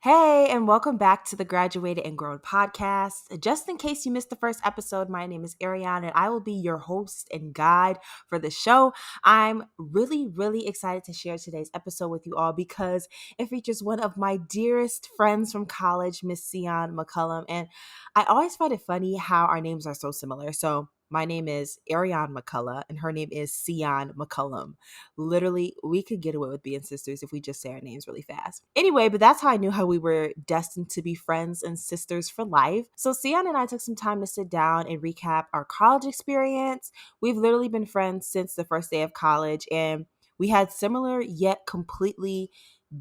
Hey, and welcome back to the Graduated and Grown podcast. Just in case you missed the first episode, my name is Ariane, and I will be your host and guide for the show. I'm really excited to share today's episode with you all because it features one of my dearest friends from college, Miss Sian McCollum. And I always find it funny how our names are so similar. So my name is Ariane McCullough, and her name is Sian McCollum. Literally, we could get away with being sisters if we just say our names really fast. Anyway, but that's how I knew how we were destined to be friends and sisters for life. So Sian and I took some time to sit down and recap our college experience. We've literally been friends since the first day of college, and we had similar yet completely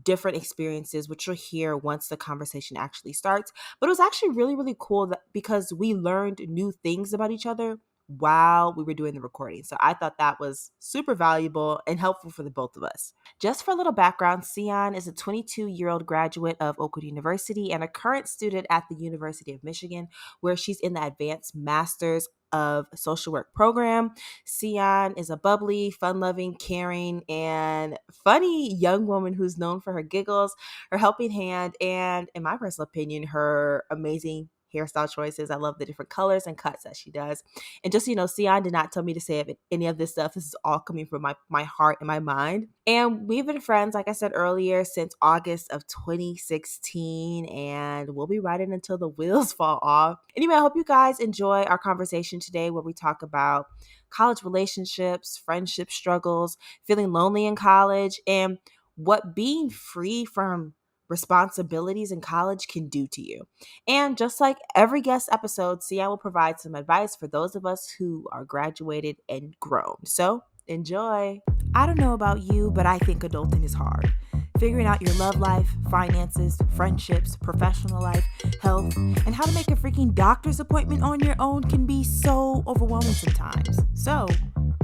different experiences, which you'll hear once the conversation actually starts. But it was actually really cool because we learned new things about each other while we were doing the recording. So I thought that was super valuable and helpful for the both of us. Just for a little background, Sian is a 22-year-old graduate of Oakwood University and a current student at the University of Michigan, where she's in the Advanced Master's of Social Work program. Sian is a bubbly, fun-loving, caring, and funny young woman who's known for her giggles, her helping hand, and, in my personal opinion, her amazing hairstyle choices. I love the different colors and cuts that she does. And just so you know, Sian did not tell me to say any of this stuff. This is all coming from my heart and my mind. And we've been friends, like I said earlier, since August of 2016, and we'll be riding until the wheels fall off. Anyway, I hope you guys enjoy our conversation today where we talk about college relationships, friendship struggles, feeling lonely in college, and what being free from responsibilities in college can do to you. And just like every guest episode, Sian will provide some advice for those of us who are graduated and grown. So enjoy. I don't know about you, but I think adulting is hard. Figuring out your love life, finances, friendships, professional life, health, and how to make a freaking doctor's appointment on your own can be so overwhelming sometimes. So,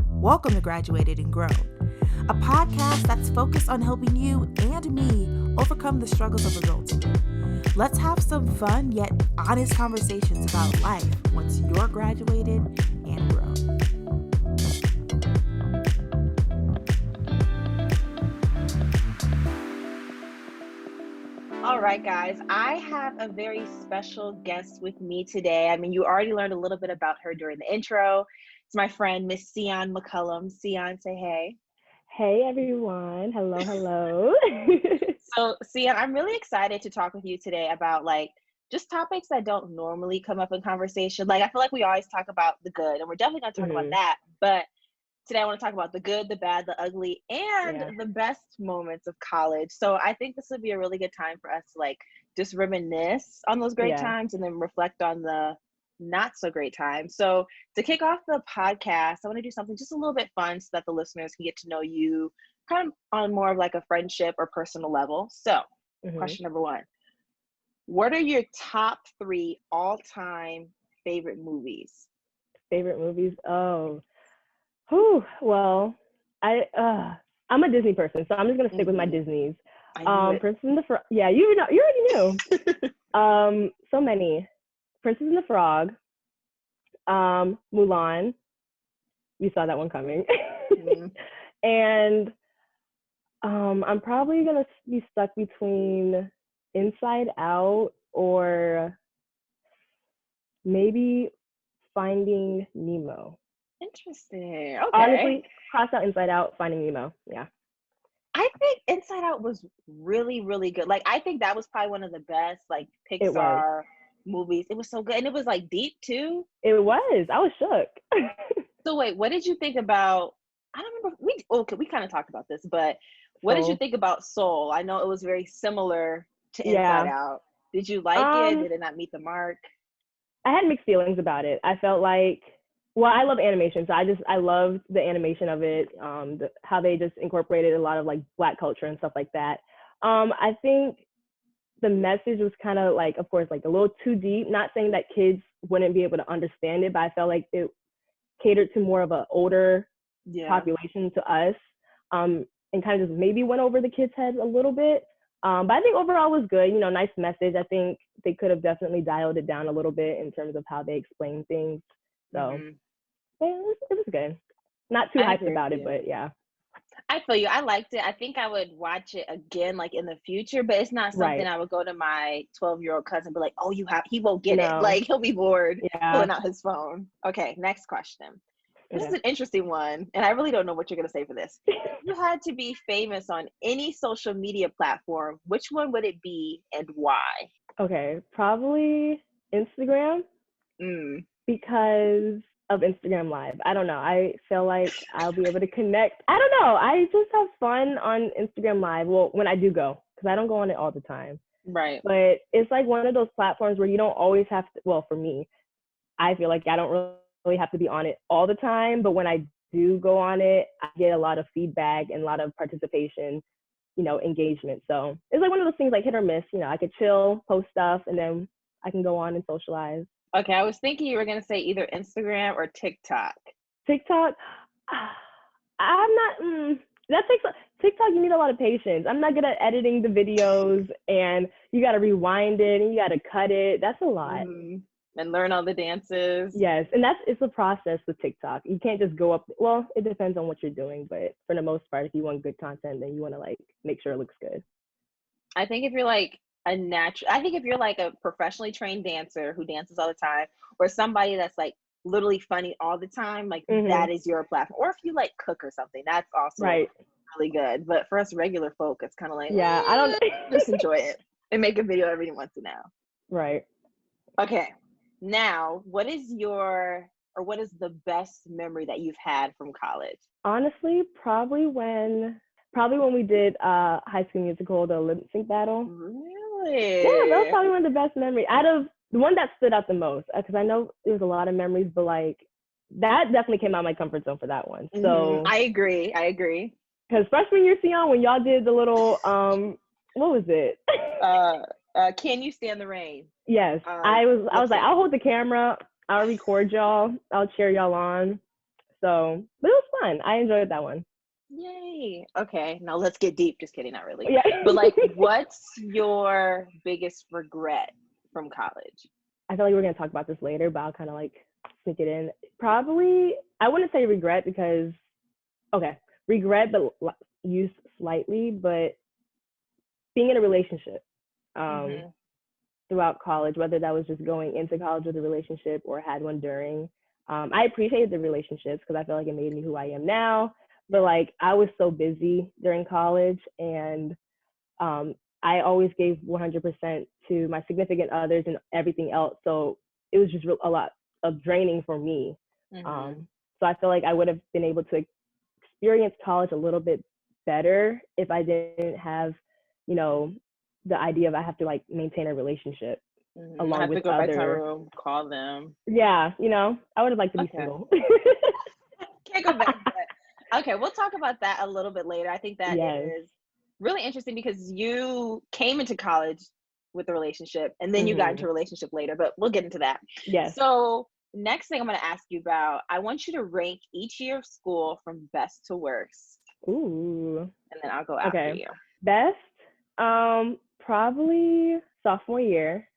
welcome to Graduated and Grown, a podcast that's focused on helping you and me overcome the struggles of adulting. Let's have some fun yet honest conversations about life once you're graduated and grown. All right, guys, I have a very special guest with me today. I mean, you already learned a little bit about her during the intro. It's my friend, Miss Sian McCollum. Sian, say hey. Hey, everyone. Hello. So, Sian, I'm really excited to talk with you today about just topics that don't normally come up in conversation. I feel like we always talk about the good, and we're definitely going to talk about that. But today I want to talk about the good, the bad, the ugly, and the best moments of college. So I think this would be a really good time for us to just reminisce on those great times and then reflect on the not so great times. So to kick off the podcast, I want to do something just a little bit fun so that the listeners can get to know you kind of on more of a friendship or personal level. So question number one, what are your top 3 all-time favorite movies? Favorite movies? Oh. Well, I'm a Disney person, so I'm just gonna stick with my Disneys. Princess and the Frog. Yeah, you already knew. So many. Princess and the Frog. Mulan. You saw that one coming. And I'm probably gonna be stuck between Inside Out or maybe Finding Nemo. Interesting. Okay. Honestly, cross out Inside Out, Finding Nemo. Yeah. I think Inside Out was really good. I think that was probably one of the best Pixar movies. It was so good, and it was deep too. It was. I was shook. So wait, what did you think about? I don't remember. We kind of talked about this, but what did you think about Soul? I know it was very similar to Inside Out. Did you like it? Did it not meet the mark? I had mixed feelings about it. I felt I love animation, so I loved the animation of it, how they just incorporated a lot of Black culture and stuff like that. I think the message was kind of of course, a little too deep. Not saying that kids wouldn't be able to understand it, but I felt like it catered to more of an older population to us, and kind of just maybe went over the kids' heads a little bit. But I think overall was good. Nice message. I think they could have definitely dialed it down a little bit in terms of how they explain things. So it was good. Not too hyped about it, but yeah. I feel you. I liked it. I think I would watch it again, like in the future, but it's not something Right. I would go to my 12-year-old cousin and be like, oh, he won't get it. No. Like he'll be bored Yeah. pulling out his phone. Okay, next question. This is Okay. an interesting one, and I really don't know what you're going to say for this. If you had to be famous on any social media platform, which one would it be and why? Okay. Probably Instagram Mm, because of Instagram Live. I don't know. I feel like I'll be able to connect. I don't know. I just have fun on Instagram Live. Well, when I do go, because I don't go on it all the time. right. But it's like one of those platforms where you don't always have to, well, for me, I feel like I don't really have to be on it all the time. But when I do go on it, I get a lot of feedback and a lot of participation, engagement. So it's like one of those things like hit or miss. I could chill, post stuff, and then I can go on and socialize. Okay, I was thinking you were going to say either Instagram or TikTok. TikTok, I'm not. That takes TikTok. You need a lot of patience. I'm not good at editing the videos, and you got to rewind it, and you got to cut it. That's a lot. And learn all the dances. Yes, and it's a process with TikTok. You can't just go up. Well, it depends on what you're doing, but for the most part, if you want good content, then you want to like make sure it looks good. I think if you're like I think if you're like a professionally trained dancer who dances all the time, or somebody that's like literally funny all the time, like that is your platform. Or if you like cook or something, that's also Right. really good. But for us regular folk, it's kind of like, Yeah, I don't. just enjoy it and make a video every once in a while. Right. Okay. Now, what is the best memory that you've had from college? Honestly, probably when we did High School Musical, the lip sync battle. Really? Yeah, that was probably one of the best memories. Out of the one that stood out the most, because I know there was a lot of memories, but like that definitely came out of my comfort zone for that one. So I agree. because freshman year, Sian, when y'all did the little what was it? Can You Stand the Rain? Yes, I was like, I'll hold the camera, I'll record y'all, I'll cheer y'all on. So, but it was fun. I enjoyed that one. Yay. Okay, now let's get deep. Just kidding, not really. Yeah. But like, what's your biggest regret from college? I feel like we're gonna talk about this later, but I'll kind of like sneak it in. Probably, I wouldn't say regret because, okay, regret, but used slightly, but being in a relationship throughout college, whether that was just going into college with a relationship or had one during. I appreciated the relationships because I feel like it made me who I am now. But like I was so busy during college, and I always gave 100% to my significant others and everything else. So it was just a lot of draining for me. So I feel like I would have been able to experience college a little bit better if I didn't have, the idea of I have to like maintain a relationship along I have with to go other. back to my room, call them. Yeah, I would have liked to be single. Can't go back. But, okay, we'll talk about that a little bit later. I think that is really interesting because you came into college with a relationship and then you got into a relationship later, but we'll get into that. Yes. So next thing I'm going to ask you about, I want you to rank each year of school from best to worst. Ooh. And then I'll go after you. Best, probably sophomore year.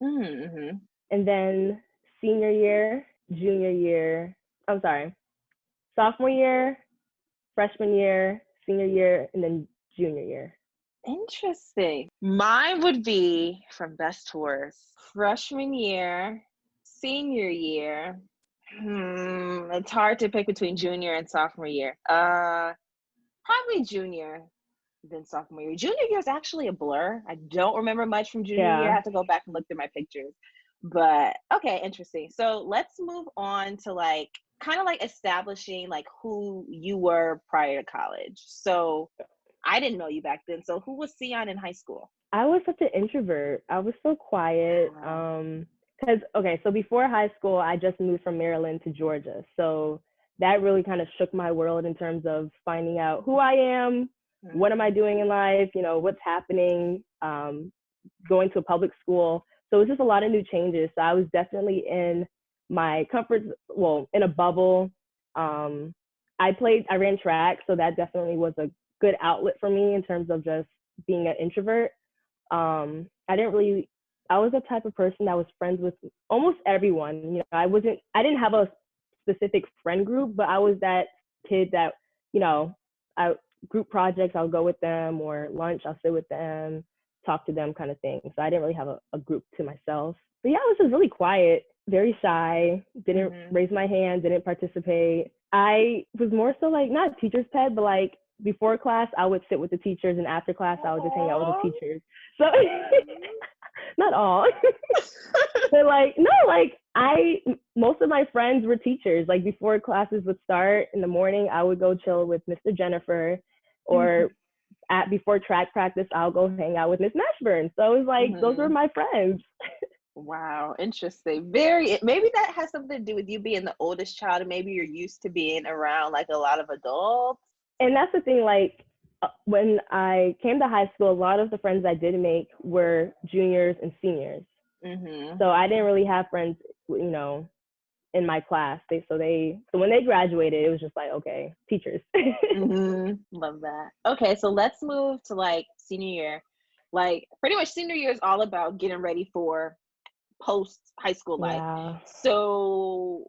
And then senior year, junior year. I'm sorry. Sophomore year, freshman year, senior year, and then junior year. Interesting. Mine would be from best to worst. Freshman year, senior year. It's hard to pick between junior and sophomore year. Probably junior, then sophomore year. Junior year is actually a blur. I don't remember much from junior year. I have to go back and look through my pictures. But okay, interesting. So let's move on to like kind of like establishing like who you were prior to college. So I didn't know you back then. So who was Sian in high school? I was such an introvert. I was so quiet. Because, okay, so before high school, I just moved from Maryland to Georgia. So that really kind of shook my world in terms of finding out who I am, what am I doing in life, what's happening, going to a public school. So it was just a lot of new changes. So I was definitely in my in a bubble. I ran track, so that definitely was a good outlet for me in terms of just being an introvert. I was the type of person that was friends with almost everyone. I didn't have a specific friend group, but I was that kid that, group projects, I'll go with them, or lunch, I'll sit with them, talk to them, kind of thing. So I didn't really have a group to myself. But yeah, I was just really quiet, very shy, didn't raise my hand, didn't participate. I was more so like, not teacher's pet, but like before class, I would sit with the teachers, and after class, I would just hang out with the teachers. So not all, but like, no, like most of my friends were teachers. Like before classes would start in the morning, I would go chill with Mr. Jennifer, or before track practice, I'll go hang out with Miss Mashburn. So it was like, those were my friends. Wow, interesting. Very, maybe that has something to do with you being the oldest child, and maybe you're used to being around like a lot of adults. And that's the thing, like when I came to high school, a lot of the friends I did make were juniors and seniors. So I didn't really have friends, you know, in my class. So when they graduated, it was just like, okay, teachers. Love that. Okay, so let's move to like senior year. Like pretty much senior year is all about getting ready for post high school life. Yeah. So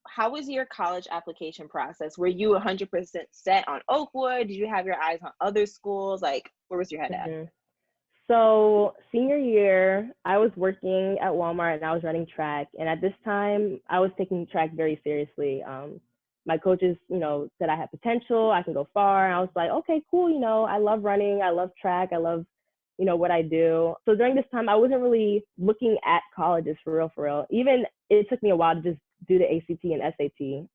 how was your college application process? Were you 100% set on Oakwood? Did you have your eyes on other schools? Like, where was your head at? So senior year, I was working at Walmart and I was running track. And at this time, I was taking track very seriously. My coaches, you know, said I had potential, I can go far. And I was like, okay, cool. You know, I love running, I love track, I love, you know, what I do. So during this time, I wasn't really looking at colleges for real, for real. Even it took me a while to just do the ACT and SAT.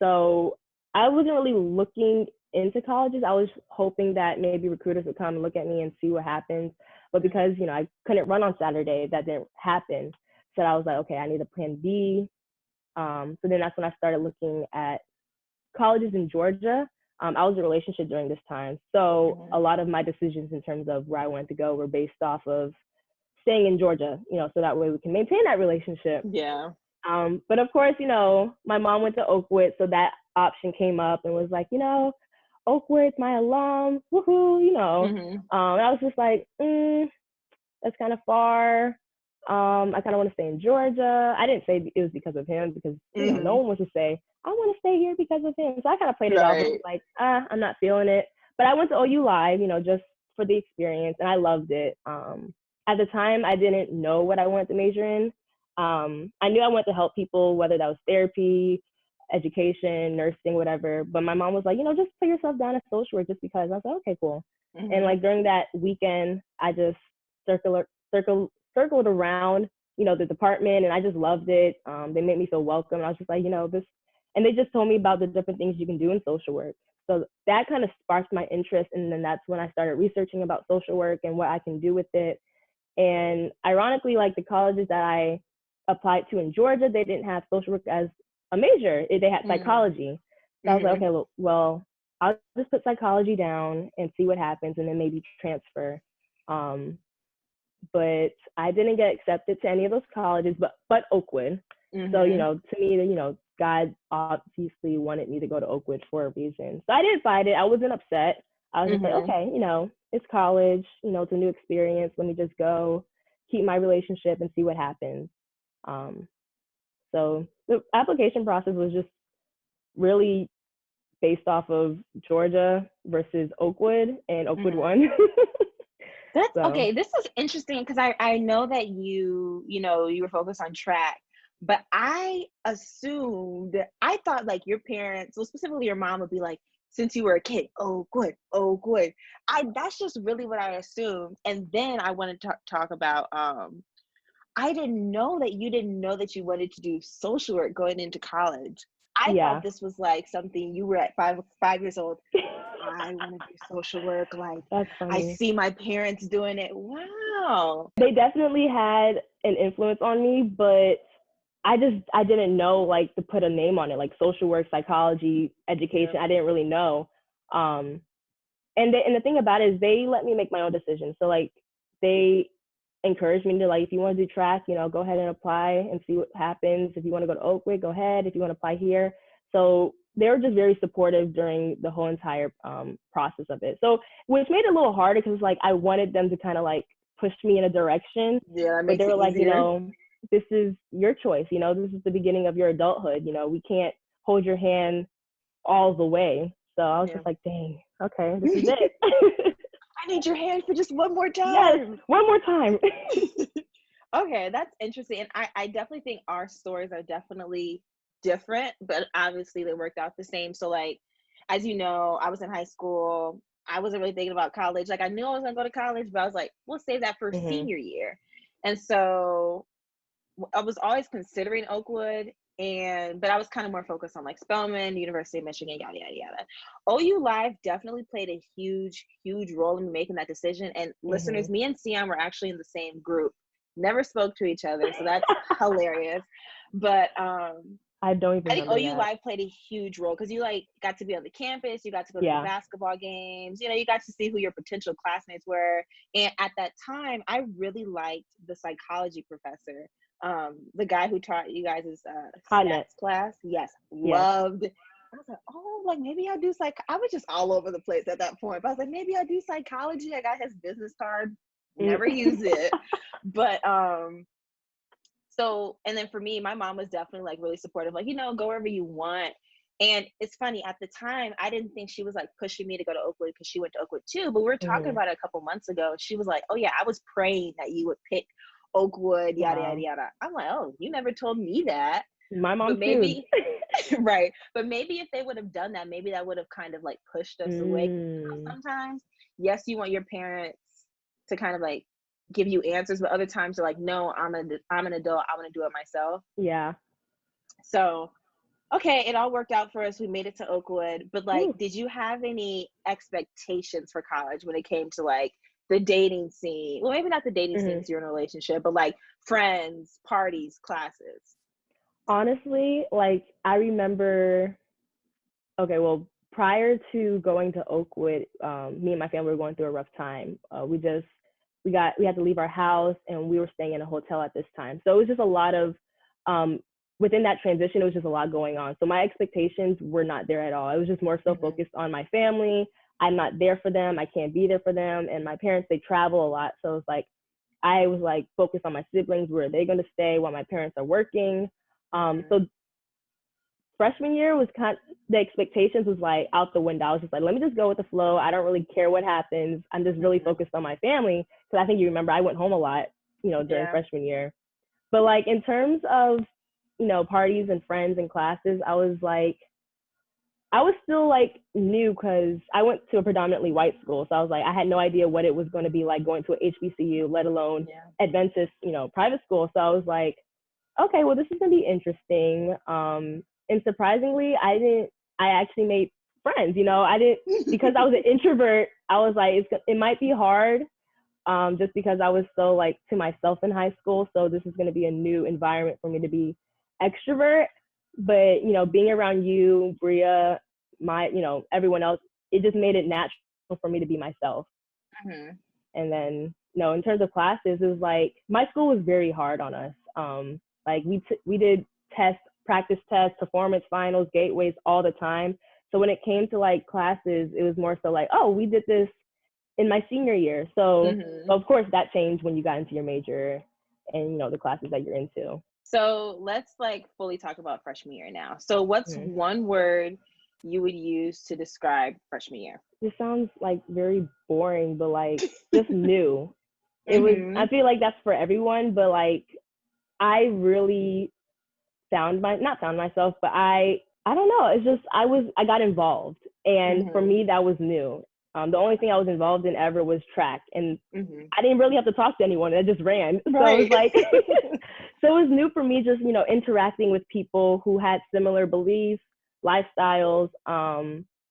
So I wasn't really looking into colleges. I was hoping that maybe recruiters would come and look at me and see what happens. But because, you know, I couldn't run on Saturday, that didn't happen. So I was like, okay, I need a plan B. So then that's when I started looking at colleges in Georgia. I was in a relationship during this time. So a lot of my decisions in terms of where I wanted to go were based off of staying in Georgia, you know, so that way we can maintain that relationship. Yeah. But of course, you know, my mom went to Oakwood, so that option came up and was like, you know, Oakwood's my alum, woohoo, you know. And I was just like, that's kind of far. I kind of want to stay in Georgia. I didn't say it was because of him, because you know, no one wants to say, I want to stay here because of him. So I kind of played it off and was like, I'm not feeling it. But I went to OU Live, you know, just for the experience, and I loved it. At the time, I didn't know what I wanted to major in. I knew I wanted to help people, whether that was therapy, education, nursing, whatever. But my mom was like, you know, just put yourself down as social work just because. I was like, okay, cool. And like during that weekend, I just circled around, you know, the department, and I just loved it. They made me feel welcome. I was just like, you know, this, and they just told me about the different things you can do in social work. So that kind of sparked my interest. And then that's when I started researching about social work and what I can do with it. And ironically, like the colleges that I applied to in Georgia, they didn't have social work as a major. They had psychology. So I was like, okay, well, I'll just put psychology down and see what happens, and then maybe transfer. But I didn't get accepted to any of those colleges, but Oakwood. So, you know, to me, you know, God obviously wanted me to go to Oakwood for a reason. So I didn't fight it. I wasn't upset. I was just like, okay, you know, it's college, you know, it's a new experience. Let me just go keep my relationship and see what happens. So the application process was just really based off of Georgia versus Oakwood, and Oakwood won. That's okay. This is interesting because I know that you know, you were focused on track, but I thought like your parents, well, specifically your mom, would be like, since you were a kid, oh good. That's just really what I assumed. And then I want to talk about I didn't know that you didn't know that you wanted to do social work going into college. I thought this was like something you were at 5 years old. I want to do social work. Like, I see my parents doing it. Wow. They definitely had an influence on me, but I didn't know like to put a name on it, like social work, psychology, education. I didn't really know. And the thing about it is they let me make my own decisions. So like they encouraged me to, like, if you want to do track, you know, go ahead and apply and see what happens. If you want to go to Oakwood, go ahead. If you want to apply here. So they were just very supportive during the whole entire process of it. So which made it a little harder because like I wanted them to kind of like push me in a direction. Yeah, but they were like, you know, this is your choice. You know, this is the beginning of your adulthood. You know, we can't hold your hand all the way. So I was Yeah. just like, dang, okay, this is it. I need your hand for just one more Yes, time. one more time. Okay, that's interesting. And I definitely think our stories are definitely different, but obviously they worked out the same. So, like, as you know, I was in high school. I wasn't really thinking about college. Like, I knew I was gonna go to college, but I was like, we'll save that for Hmm. senior year. And so I was always considering Oakwood, but I was kind of more focused on like Spelman, University of Michigan, yada yada yada. OU Live definitely played a huge role in making that decision. And Hmm. listeners, me and Sian were actually in the same group. Never spoke to each other, so that's hilarious. But I don't even I think remember OU that. Live played a huge role because you like got to be on the campus, you got to go to the Yeah. basketball games, you got to see who your potential classmates were. And at that time, I really liked the psychology professor, the guy who taught you guys' Hotnet. stats class. Yes, Yes. loved. I was like, oh, like maybe I'll do I was just all over the place at that point. But I was like, maybe I'll do psychology. I got his business card, Mm. never used it, but so, and then for me, my mom was definitely like really supportive, like, go wherever you want. And it's funny, at the time, I didn't think she was like pushing me to go to Oakwood because she went to Oakwood too. But we were talking Hmm. about it a couple months ago. She was like, oh, yeah, I was praying that you would pick Oakwood, yada, yada, Wow. yada. I'm like, oh, you never told me that. My mom But too. maybe, right. But maybe if they would have done that, maybe that would have kind of like pushed us away. Mm. Sometimes, yes, you want your parents to kind of like give you answers, but other times they're like, no, I'm an adult. I want to do it myself. Yeah. So, okay, it all worked out for us. We made it to Oakwood. But like, Whew. did you have any expectations for college when it came to like the dating scene? Well, maybe not the dating scene Hmm. because you're in a relationship, but like friends, parties, classes. Honestly, like I remember. Okay, well, prior to going to Oakwood, me and my family were going through a rough time. We had to leave our house, and we were staying in a hotel at this time. So it was just a lot of um, within that transition. It was just a lot going on. So my expectations were not there at all. It was just more so Mm-hmm. focused on my family. I'm not there for them. I can't be there for them. And my parents, they travel a lot, so it's like I was like focused on my siblings. Where are they going to stay while my parents are working? Mm-hmm. So freshman year was the expectations was like out the window. I was just like, let me just go with the flow. I don't really care what happens. I'm just really Mm-hmm. focused on my family because I think you remember I went home a lot, during Yeah. freshman year. But like in terms of parties and friends and classes, I was still like new because I went to a predominantly white school, so I was like I had no idea what it was going to be like going to a HBCU, let alone Yeah. Adventist, private school. So I was like, okay, well, this is gonna be interesting. And surprisingly, I actually made friends. I didn't because I was an introvert. I was like, it might be hard, just because I was so like to myself in high school. So this is gonna be a new environment for me to be extrovert. But being around you, Bria, everyone else, it just made it natural for me to be myself. Mm-hmm. And then, in terms of classes, it was like my school was very hard on us. Like we did tests, practice tests, performance finals, gateways all the time. So when it came to like classes, it was more so like, oh, we did this in my senior year. So Mm-hmm. of course that changed when you got into your major and the classes that you're into. So let's like fully talk about freshman year now. So what's Mm-hmm. one word you would use to describe freshman year? This sounds like very boring, but like just new. I Mm-hmm. feel like that's for everyone, but like I really not found myself, but I don't know. It's just I got involved, and for Mm-hmm. me that was new. The only thing I was involved in ever was track, and Mm-hmm. I didn't really have to talk to anyone. I just ran, so it was Right. like so it was new for me, just interacting with people who had similar beliefs, lifestyles.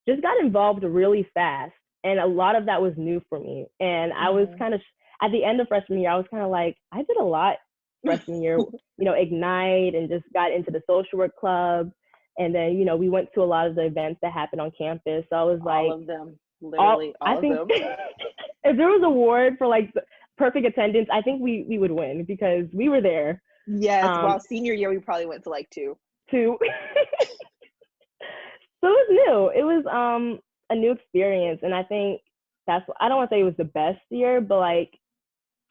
Just got involved really fast, and a lot of that was new for me. And I was Mm-hmm. kind of at the end of freshman year, I was kind of like I did a lot freshman year, Ignite and just got into the social work club. And then, we went to a lot of the events that happened on campus. So I was All like, of them. Literally I all of think them. if there was a award for like perfect attendance, I think we would win because we were there. Yes. Um, Well, senior year, we probably went to like two. to So it was new. It was a new experience. And I think I don't want to say it was the best year, but like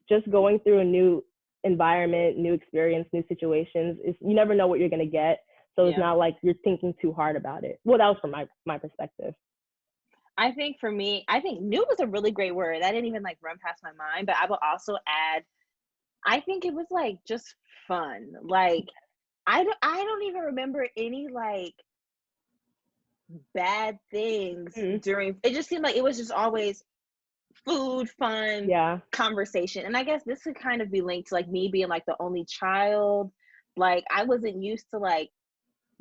just going through a new environment, new experience, new situations, you never know what you're gonna get. So it's Yeah. not like you're thinking too hard about it. Well, that was from my perspective. I think for me, I think new was a really great word. That didn't even like run past my mind, but I will also add, I think it was like just fun. Like I don't even remember any like bad things Mm, during, it just seemed like it was just always food, fun, yeah, conversation. And I guess this could kind of be linked to like me being like the only child. Like I wasn't used to like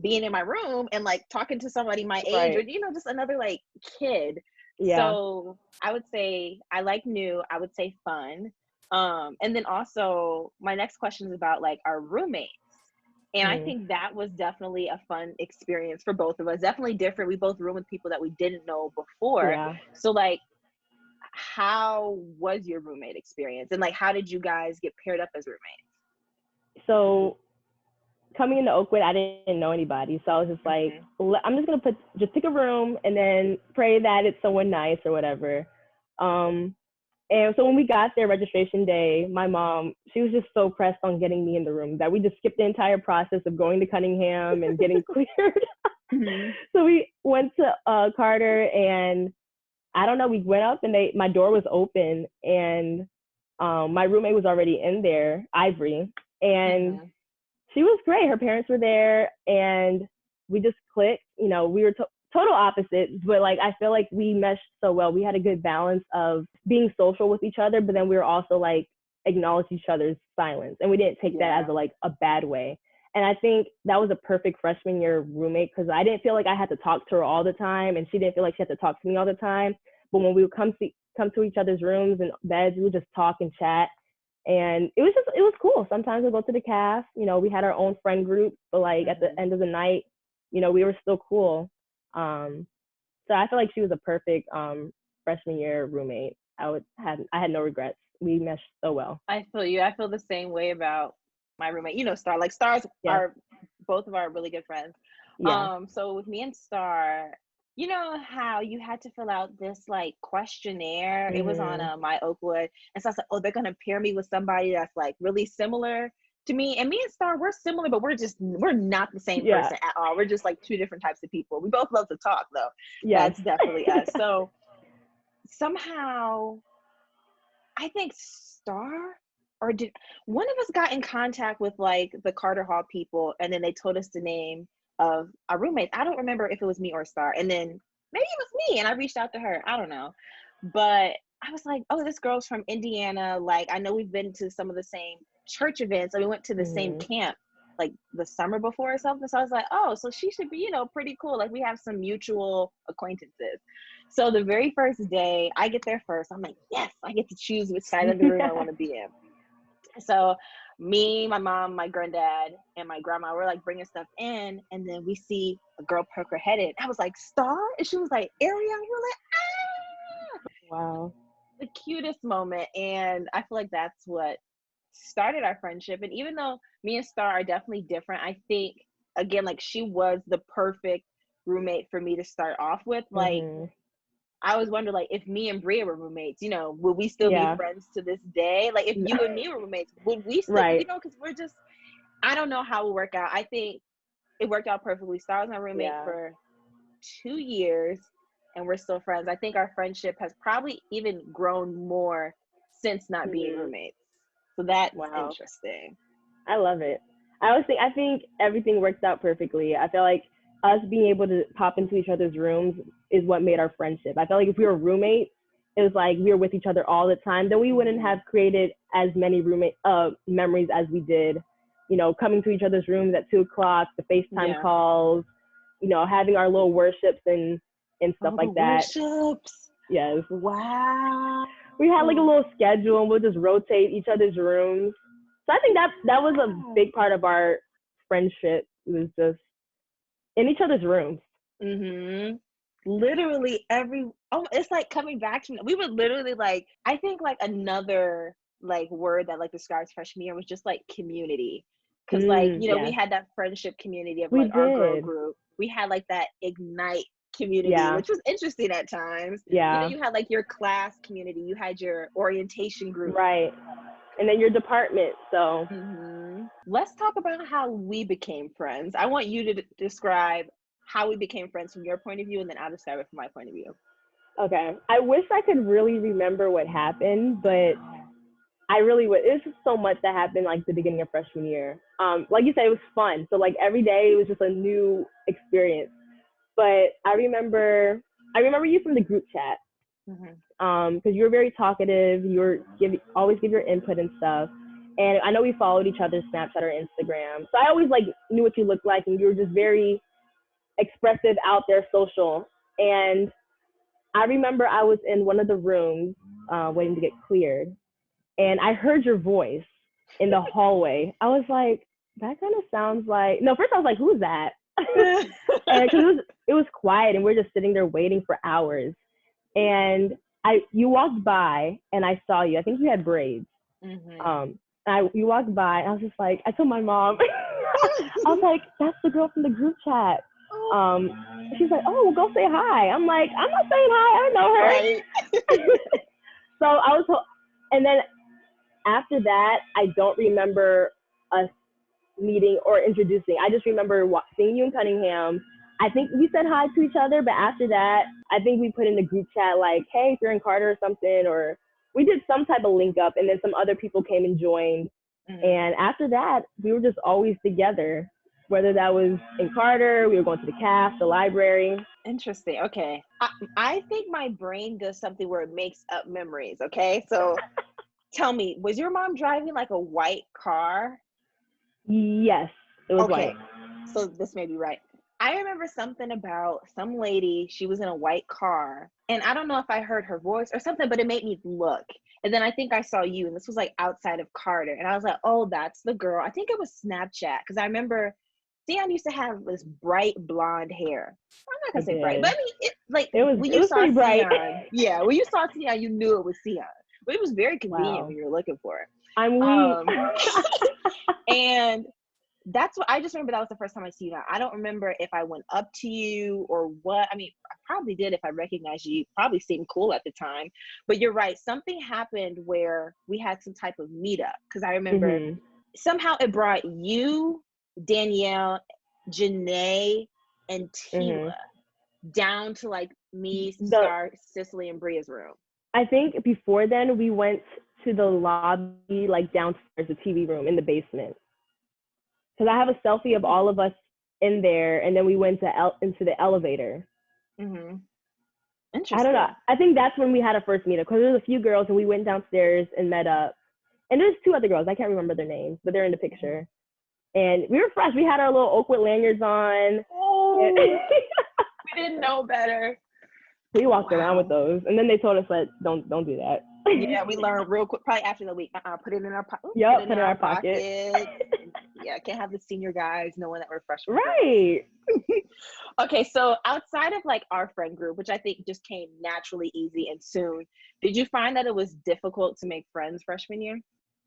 being in my room and like talking to somebody my age, or right. you know, just another like kid. Yeah. So I would say I like new, I would say fun. And then also my next question is about like our roommates. And I Mm, think that was definitely a fun experience for both of us. Definitely different. We both roomed with people that we didn't know before. yeah. So like, how was your roommate experience? And like, how did you guys get paired up as roommates? So coming into Oakwood, I didn't know anybody, so I was just like, Hmm. I'm just gonna just pick a room and then pray that it's someone nice or whatever. Um, and so when we got there, registration day, my mom, she was just so pressed on getting me in the room that we just skipped the entire process of going to Cunningham and getting cleared. Hmm. So we went to Carter, and I don't know, we went up and my door was open, and my roommate was already in there, Ivory, and Hmm. she was great. Her parents were there, and we just clicked. You know, we were total opposites, but like I feel like we meshed so well. We had a good balance of being social with each other, but then we were also like acknowledge each other's silence, and we didn't take that as Yeah. a bad way. And I think that was a perfect freshman year roommate because I didn't feel like I had to talk to her all the time, and she didn't feel like she had to talk to me all the time. But when we would come to each other's rooms and beds, we would just talk and chat, and it was cool. Sometimes we go to the cast, you know, we had our own friend group, but like at the Hmm. end of the night, you know, we were still cool. um so I feel like she was a perfect freshman year roommate. I had no regrets. We meshed so well. I feel you. I feel the same way about my roommate. You know, Star. Like Stars Yeah. are both of our really good friends. Yeah. So with me and Star, you know how you had to fill out this like questionnaire? It was on Hmm. my Oakwood, and so I was like, oh, they're gonna pair me with somebody that's like really similar to me. And me and Star, we're similar, but we're not the same Yeah. person at all. We're just like two different types of people. We both love to talk though. Yes. That's definitely us. So somehow I think Star, or did one of us got in contact with like the Carter Hall people, and then they told us the name of our roommate. I don't remember if it was me or Star, and then maybe it was me, and I reached out to her. I don't know, but I was like, oh, this girl's from Indiana. Like I know we've been to some of the same church events, and we went to the same Hmm. camp like the summer before or something. So I was like, oh, so she should be, you know, pretty cool. Like we have some mutual acquaintances. So the very first day, I get there first. I'm like, yes, I get to choose which side of the room I want to be in. So me, my mom, my granddad, and my grandma were like bringing stuff in, and then we see a girl poke her head in. I was like, Star? And she was like, Ariel? We were like, ah! Wow. The cutest moment. And I feel like that's what started our friendship. And even though me and Star are definitely different, I think, again, like she was the perfect roommate for me to start off with. Like, Hmm. I always wonder, like, if me and Bria were roommates, you know, would we still be Yeah. friends to this day? Like, if you and me were roommates, would we still, you Right. know, because we're just, I don't know how it will work out. I think it worked out perfectly. Star was my roommate Yeah. for 2 years, and we're still friends. I think our friendship has probably even grown more since not being Hmm. roommates. So that's Wow. interesting. I love it. I think everything works out perfectly. I feel like us being able to pop into each other's rooms is what made our friendship. I felt like if we were roommates, it was like we were with each other all the time, then we wouldn't Hmm. have created as many roommate memories as we did. You know, coming to each other's rooms at 2 o'clock, the FaceTime Yeah. calls, you know, having our little worships and stuff Oh, the like that. worships. Yes. Wow. We had like a little schedule and we'll just rotate each other's rooms. So I think that was a Wow. big part of our friendship. It was just in each other's rooms. Mm-hmm. Literally every, oh, it's like coming back to me. We would literally like, I think like another like word that like describes freshman year was just like community. Cause like, you know, we Yes, had that friendship community of we like our girl did. group. We had like that ignite community, Yeah, which was interesting at times. You know, yeah, you had like your class community, you had your orientation group. right. And then your department. So Hmm. Let's talk about how we became friends. I want you to describe how we became friends from your point of view, and then I'll describe it from my point of view. Okay. I wish I could really remember what happened, but I really would. It's just so much that happened like the beginning of freshman year. Like you said, it was fun. So like every day it was just a new experience. But I remember you from the group chat. Mm-hmm. Because you were very talkative. Always give your input and stuff. And I know we followed each other's Snapchat or Instagram, so I always like knew what you looked like, and you were just very expressive, out there, social. And I remember I was in one of the rooms waiting to get cleared, and I heard your voice in the hallway. I was like, that kind of sounds like. No, first I was like, who's that? And because it was quiet, and we're just sitting there waiting for hours. And you walked by, and I saw you. I think you had braids. Mm-hmm. You walked by, and I was just like, I told my mom. I was like, that's the girl from the group chat. Um, she's like, oh, well, go say hi. I'm like, I'm not saying hi. I don't know her. Right. So and then after that, I don't remember us meeting or introducing. I just remember seeing you in Cunningham. I think we said hi to each other, but after that, I think we put in the group chat like, hey, if you're in Carter or something, or we did some type of link up, and then some other people came and joined. Mm-hmm. And after that, we were just always together, whether that was in Carter, we were going to the caf, the library. Interesting. Okay. I think my brain does something where it makes up memories. Okay. So tell me, was your mom driving like a white car? Yes, it was white. So this may be right. I remember something about some lady, she was in a white car, and I don't know if I heard her voice or something, but it made me look. And then I think I saw you, and this was like outside of Carter. And I was like, oh, that's the girl. I think it was Snapchat, because I remember Sian used to have this bright blonde hair. I'm not gonna say bright, but I mean, when you saw Sian, bright. Yeah, when you saw Sian, you knew it was Sian. But it was very convenient when you were looking for it. I'm weak. And that's what I just remember. That was the first time I seen you. I don't remember if I went up to you or what. I mean, I probably did if I recognized you. You probably seemed cool at the time. But you're right. Something happened where we had some type of meetup, because I remember somehow it brought you, Danielle, Janae, and Tila down to like me, Star, Cicely, and Bria's room. I think before then we went to the lobby, like downstairs, the TV room in the basement. Because I have a selfie of all of us in there, and then we went into the elevator. Mm-hmm. Interesting. I don't know. I think that's when we had our first meetup, because there was a few girls, and we went downstairs and met up. And there's two other girls. I can't remember their names, but they're in the picture. And we were fresh. We had our little Oakwood lanyards on. Oh, we didn't know better. We walked around with those, and then they told us that don't do that. Yeah, we learned real quick, probably after the week. Put it in our pocket. Yep, put it in our pocket. Yeah, can't have the senior guys knowing that we're freshmen. Right. Okay, so outside of like our friend group, which I think just came naturally easy and soon, did you find that it was difficult to make friends freshman year?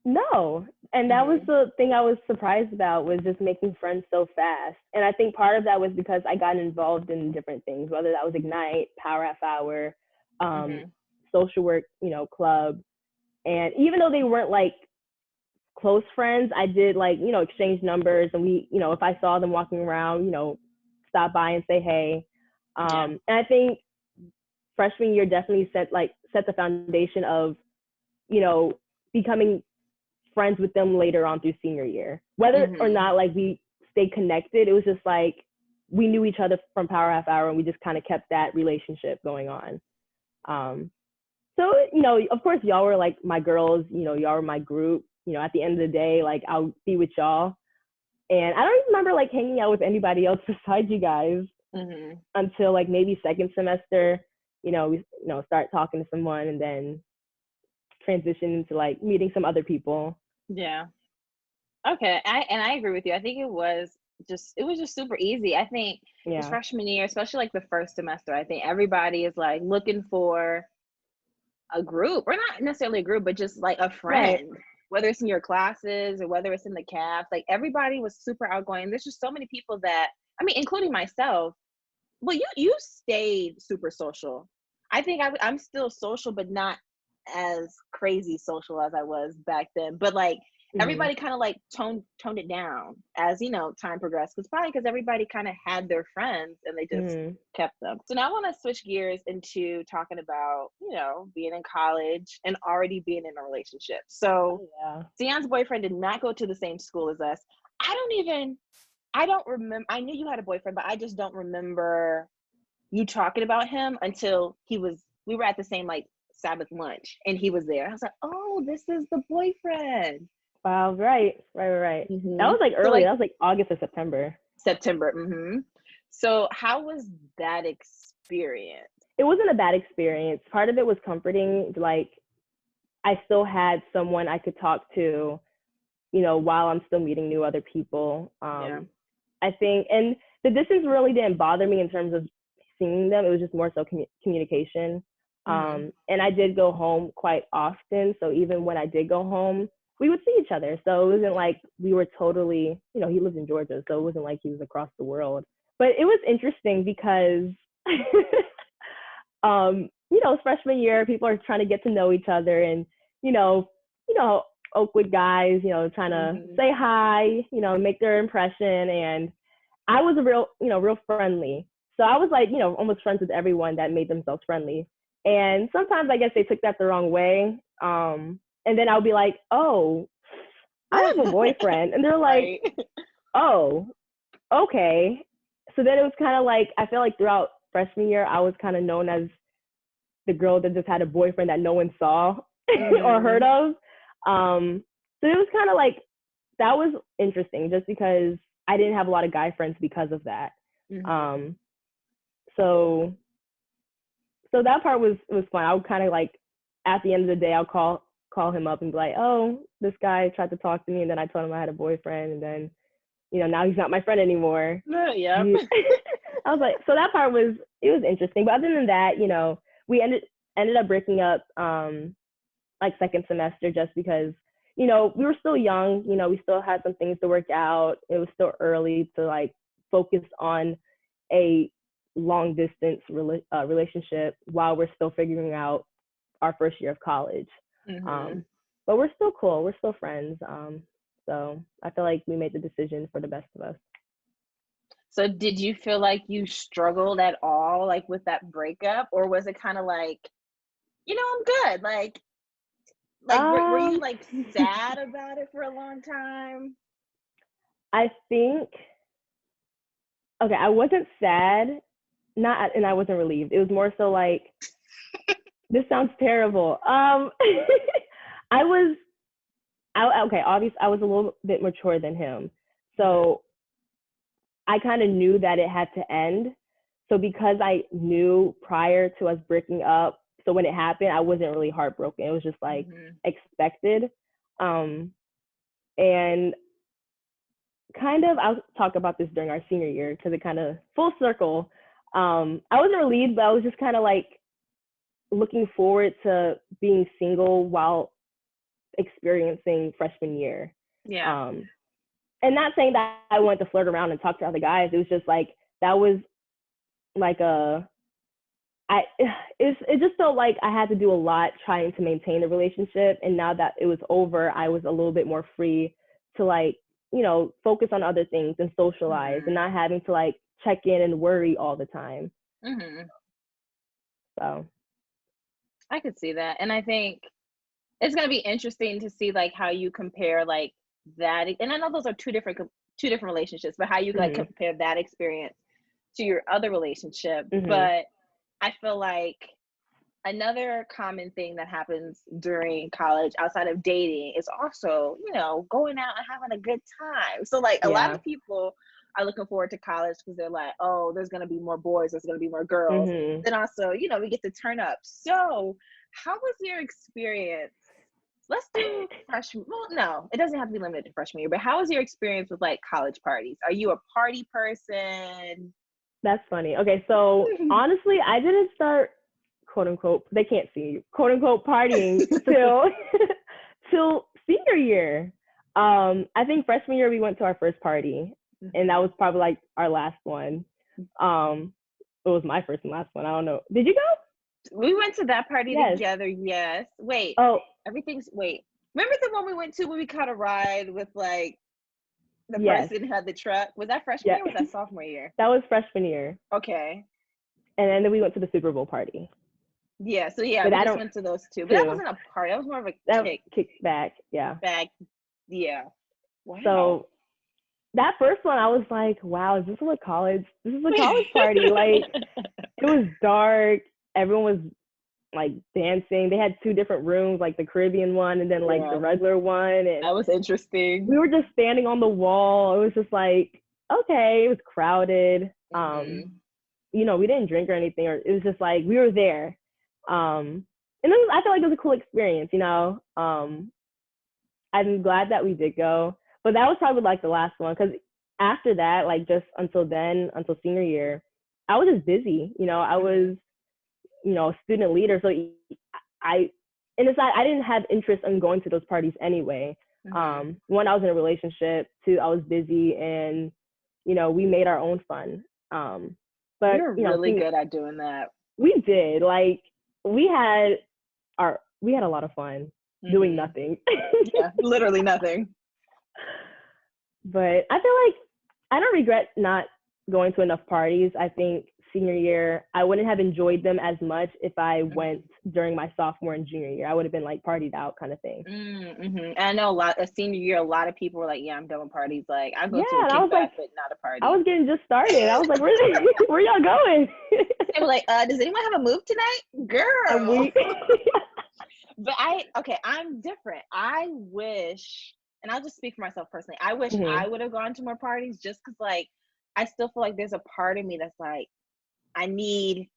No. And that was the thing I was surprised about, was just making friends so fast. And I think part of that was because I got involved in different things, whether that was Ignite, Power Half Hour, social work, club. And even though they weren't like close friends, I did like, exchange numbers, and we, if I saw them walking around, stop by and say hey. And I think freshman year definitely set the foundation of, becoming friends with them later on through senior year. Whether or not like we stayed connected, it was just like we knew each other from Power Half Hour, and we just kind of kept that relationship going on. So, of course, y'all were like my girls, y'all were my group. At the end of the day, like I'll be with y'all. And I don't even remember like hanging out with anybody else besides you guys until like maybe second semester. We start talking to someone, and then transition into like meeting some other people. Yeah. Okay. I agree with you. I think it was just super easy. I think this freshman year, especially like the first semester, I think everybody is like looking for a group, or not necessarily a group, but just like a friend, whether it's in your classes or whether it's in the caf. Like everybody was super outgoing. There's just so many people that, I mean, including myself. Well, you stayed super social. I think I'm still social, but not as crazy social as I was back then. But like Mhm. everybody kind of like toned it down as time progressed, because probably because everybody kind of had their friends and they just Mhm. kept them. So now I want to switch gears into talking about being in college and already being in a relationship. So Oh yeah. Sian's boyfriend did not go to the same school as us. I don't remember. I knew you had a boyfriend, but I just don't remember you talking about him until we were at the same like Sabbath lunch and he was there. I was like, oh, this is the boyfriend. Wow. Right. That Hmm. was like So early. like That was like August or September. September. Hmm. So how was that experience? It wasn't a bad experience. Part of it was comforting. Like I still had someone I could talk to, while I'm still meeting new other people. Yeah. I think, and the distance really didn't bother me in terms of seeing them. It was just more so communication. Hmm. And I did go home quite often. So even when I did go home, we would see each other. So it wasn't like we were totally, he lives in Georgia. So it wasn't like he was across the world. But it was interesting because, it's freshman year. People are trying to get to know each other, and you know, you know, Oakwood guys, trying to Hmm. say hi, make their impression. And I was a real friendly. So I was like, almost friends with everyone that made themselves friendly. And sometimes I guess they took that the wrong way. And then I'll be like, oh, I have a boyfriend. And they're like, Right. oh, okay. So then it was kind of like, I feel like throughout freshman year, I was kind of known as the girl that just had a boyfriend that no one saw or heard Hmm. of. So it was kind of like, that was interesting just because I didn't have a lot of guy friends because of that. Hmm. Um, so so that part was fun. I would kind of like at the end of the day, I'll call him up and be like, oh, this guy tried to talk to me, and then I told him I had a boyfriend, and then now he's not my friend anymore. Yep. I was like, so that part was interesting. But other than that, we ended up breaking up like second semester just because we were still young. We still had some things to work out. It was still early to like focus on a long distance relationship while we're still figuring out our first year of college. Hmm. Um, but we're still cool. We're still friends. So I feel like we made the decision for the best of us. So did you feel like you struggled at all, like with that breakup, or was it kind of like, I'm good? Like were you Um, like sad about it for a long time? I think okay. I wasn't sad, not, and I wasn't relieved. It was more so like this sounds terrible. I was, okay. Obviously, I was a little bit mature than him, Hmm. so I kind of knew that it had to end. So because I knew prior to us breaking up, so when it happened, I wasn't really heartbroken. It was just like Hmm. expected. Um, and kind of, I'll talk about this during our senior year because it kind of full circle. I wasn't relieved, but I was just kind of like looking forward to being single while experiencing freshman year. Yeah. Um, and not saying that I wanted to flirt around and talk to other guys. It was just like that was like a I it just felt like I had to do a lot trying to maintain the relationship. And now that it was over, I was a little bit more free to like, focus on other things and socialize and Hmm. not having to like check in and worry all the time. Hmm. So I could see that, and I think it's gonna be interesting to see like how you compare like that. And I know those are two different relationships, but how you like mhm. compare that experience to your other relationship. Mhm. But I feel like another common thing that happens during college outside of dating is also, going out and having a good time. So like a lot Yeah. of people are looking forward to college because they're like, oh, there's going to be more boys, there's going to be more girls. Mhm. Then also, we get to turn up. So how was your experience? Let's do freshman. Well, no, it doesn't have to be limited to freshman year, but how was your experience with like college parties? Are you a party person? That's funny. Okay, so honestly, I didn't start quote unquote, they can't see you, quote unquote partying till till senior year. I think freshman year we went to our first party, and that Hmm. was probably like our last one. Um, it was my first and last one. I don't know. Did you go? We went to that party Yes. together. Yes. Wait. Oh, Everything's. Wait. Remember the one we went to where we caught a ride with like the Yes. person who had the truck? Was that freshman Yeah. year or was that sophomore year? That was freshman year. Okay. And then we went to the Super Bowl party. Yeah, so yeah, But we I just don't went to those two. But that too. wasn't a party. That was more of a That kickback, yeah. back. Yeah. Wow. So that first one, I was like, wow, is this a college? This is a college party. Like, it was dark. Everyone was like dancing. They had two different rooms, like the Caribbean one and then like the regular one. And that was interesting. we were just standing on the wall. It was just like, okay, it was crowded. You know, we didn't drink or anything, or it was just like we were there. And I feel like it was a cool experience, you know. I'm glad that we did go, but that was probably like the last one, because after that, like just until senior year, I was just busy. You know, I was, you know, a student leader, so I didn't have interest in going to those parties anyway. One, I was in a relationship. Two, I was busy, and you know, we made our own fun. But we were really good at doing that. We did. Like, we had a lot of fun doing nothing. Yeah, literally nothing. But I feel like I don't regret not going to enough parties. I think senior year, I wouldn't have enjoyed them as much if I went during my sophomore and junior year. I would have been like partied out kind of thing. And I know a senior year, a lot of people were like, yeah, I'm done with parties. Like, I go to a kickback, like, but not a party. I was getting just started. I was like, where y'all going? They were like, does anyone have a move tonight? Girl. But I'm different. I wish, and I'll just speak for myself personally, I wish I would have gone to more parties, just because, like, I still feel like there's a part of me that's like, I need,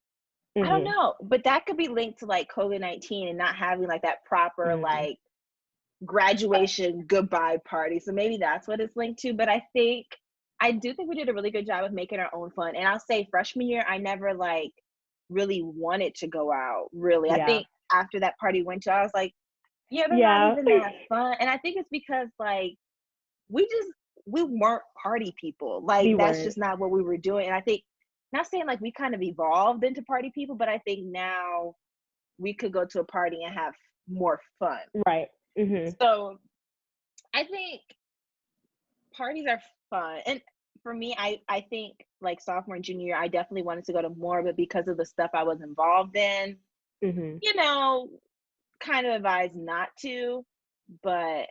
I don't know, but that could be linked to like COVID-19 and not having like that proper like graduation goodbye party. So maybe that's what it's linked to. But I do think we did a really good job of making our own fun. And I'll say freshman year, I never like really wanted to go out, really. I think after that party went to, I was like, yeah, they're not even that fun. And I think it's because like we weren't party people. Like that's just not what we were doing. And I think, not saying like we kind of evolved into party people, but I think now we could go to a party and have more fun. Right. So I think parties are fun. And for me, I think like sophomore and junior year, I definitely wanted to go to more, but because of the stuff I was involved in, you know, kind of advised not to. But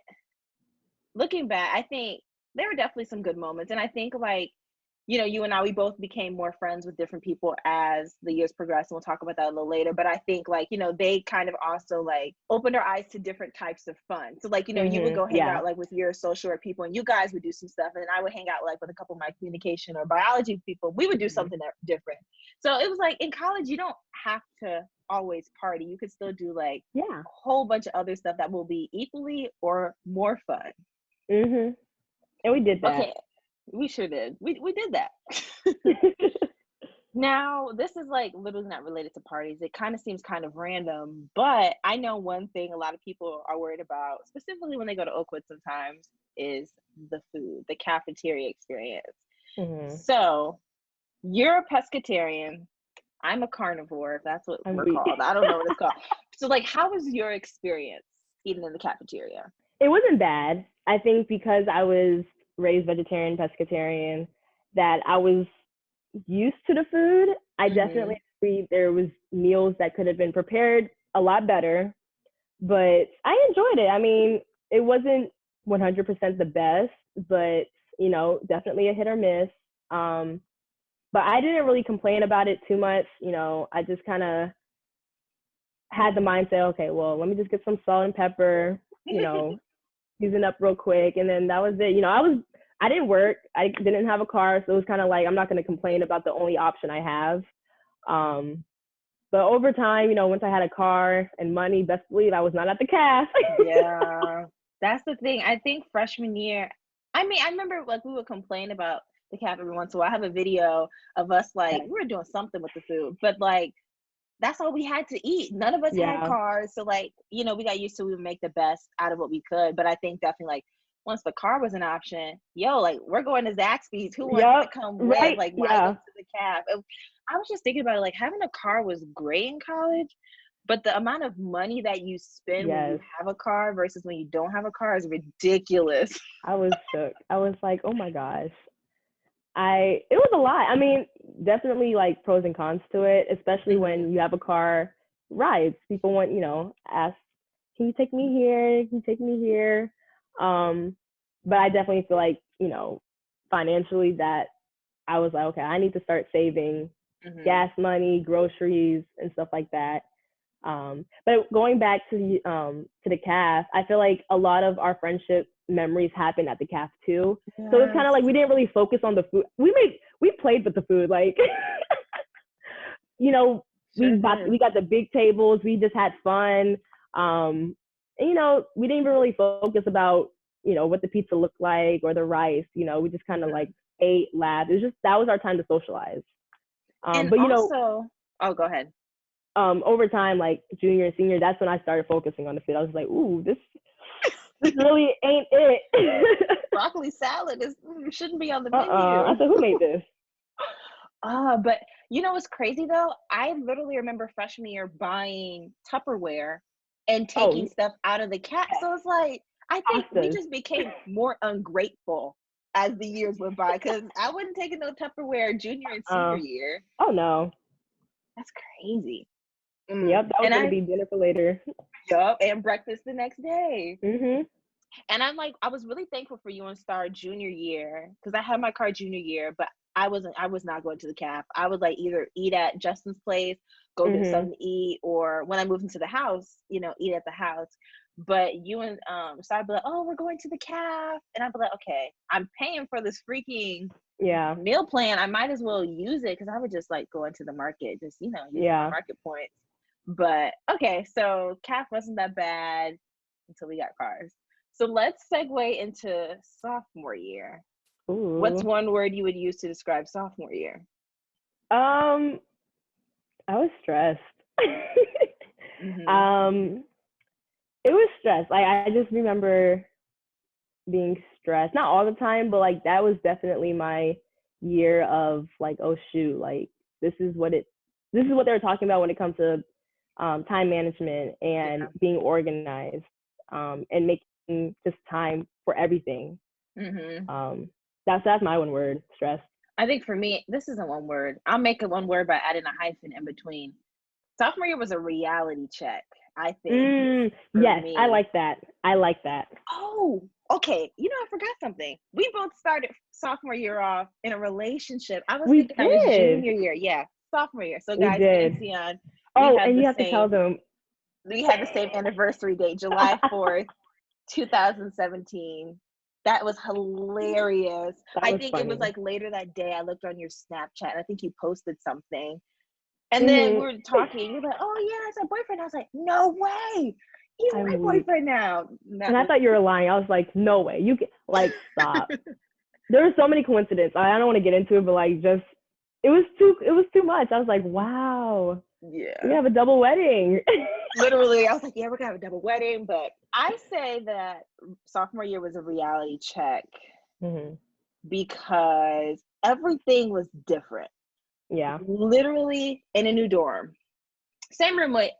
looking back, I think there were definitely some good moments. And I think like, you know, you and I, we both became more friends with different people as the years progressed. And we'll talk about that a little later. But I think like, you know, they kind of also like opened our eyes to different types of fun. So like, you know, you would go hang out like with your social work people and you guys would do some stuff. And then I would hang out like with a couple of my communication or biology people. We would do something different. So it was like in college, you don't have to always party. You could still do like a whole bunch of other stuff that will be equally or more fun. And we did that. Okay. We sure did. We did that. Now, this is like literally not related to parties. It kind of seems kind of random, but I know one thing a lot of people are worried about, specifically when they go to Oakwood sometimes, is the food, the cafeteria experience. So you're a pescatarian. I'm a carnivore, if that's what we're called. I don't know what it's called. So like, how was your experience eating in the cafeteria? It wasn't bad. I think because I was raised vegetarian, pescatarian, that I was used to the food. I definitely agree there was meals that could have been prepared a lot better, but I enjoyed it. I mean, it wasn't 100% the best, but you know, definitely a hit or miss. But I didn't really complain about it too much. You know, I just kind of had the mindset, okay, well, let me just get some salt and pepper, you know, season up real quick, and then that was it. You know, I didn't work. I didn't have a car, so it was kind of like, I'm not going to complain about the only option I have. But over time, you know, once I had a car and money, best believe I was not at the caf. Yeah, that's the thing. I think freshman year, I mean, I remember like we would complain about the caf every once in a while. I have a video of us like, we were doing something with the food, but like, that's all we had to eat. None of us had cars. So like, you know, we got used to, we would make the best out of what we could. But I think definitely like, once the car was an option, like we're going to Zaxby's. Who wants to come with? Like, why go to the caf? I was just thinking about it, like having a car was great in college, But the amount of money that you spend when you Yes. have a car versus when you don't have a car is ridiculous. I was shook. I was like, oh my gosh. It was a lot. I mean, definitely like pros and cons to it, especially Mm-hmm. when you have a car rides. People want, ask, can you take me here? Can you take me here? Um, but I definitely feel like, financially that I was like, okay, I need to start saving Mm-hmm. gas money, groceries, and stuff like that. But going back to the calf, I feel like a lot of our friendship memories happened at the calf too. So it's kind of Yes. like we didn't really focus on the food. We played with the food, like you know Sure did. we got the big tables. We just had fun. And, we didn't even really focus about what the pizza looked like or the rice. We just kind of Mhm. like ate, laughed. It was just that was our time to socialize. And But also, oh, go ahead. over time, like junior and senior, that's when I started focusing on the food. I was like, ooh, this really ain't it. Broccoli salad shouldn't be on the I menu. said, who made this? But you know what's crazy though? I literally remember freshman year buying Tupperware and taking Oh, stuff out of the cat. So it's like I think we pastas. just became more ungrateful as the years went by because I wasn't taking no Tupperware junior and senior Uh, year. oh no. That's crazy. Yep, that was And gonna I be dinner for later. yup, and breakfast the next day. Mhm. And I'm like, I was really thankful for you and Star junior year because I had my car junior year, but I was not going to the calf. I would like either eat at Justin's place, go get Mhm. something to eat, or when I moved into the house, eat at the house. But you and Star would be like, oh, we're going to the calf, and I'd be like, okay, I'm paying for this freaking Yeah. meal plan. I might as well use it because I would just like go into the market, just using my Yeah. market points. But okay, so calf wasn't that bad until we got cars. So let's segue into sophomore year. What's Ooh. one word you would use to describe sophomore year? Um, I was stressed. Mm-hmm. um, it was stress. Like I just remember being stressed. Not all the time, but like that was definitely my year of like, oh shoot, like this is what it this is what they were talking about when it comes to time management and Yeah. being organized, and making just time for everything. Mm-hmm. Um, that's my one word, stress. I think for me, this isn't one word. I'll make it one word by adding a hyphen in between. Sophomore year was a reality check, I think, for Yes, I me. like that. I like that. Oh, okay. I forgot something. We both started sophomore year off in a relationship. I was We thinking that was did. junior year. Yeah, sophomore year. So We guys, me and did. Sian, we Oh, had and the you have to tell same them. we had the same anniversary date, July 4th, 2017. That was hilarious. That I was think it was funny. like later that day I looked on your Snapchat. I think you posted something. And then we Mhm. were talking. You're like, "Oh yeah, it's my boyfriend." I was like, "No way, he's my I'm weak. boyfriend now." And And that I was thought you were lying. I was like, no way. You can like stop. There were so many coincidences. I don't want to get into it, but like just it was too much. I was like, wow, we yeah. have a double wedding. Literally, I was like, "Yeah, we're gonna have a double wedding." But I say that sophomore year was a reality check Mhm. because everything was different. Yeah. Literally in a new dorm, same roommate,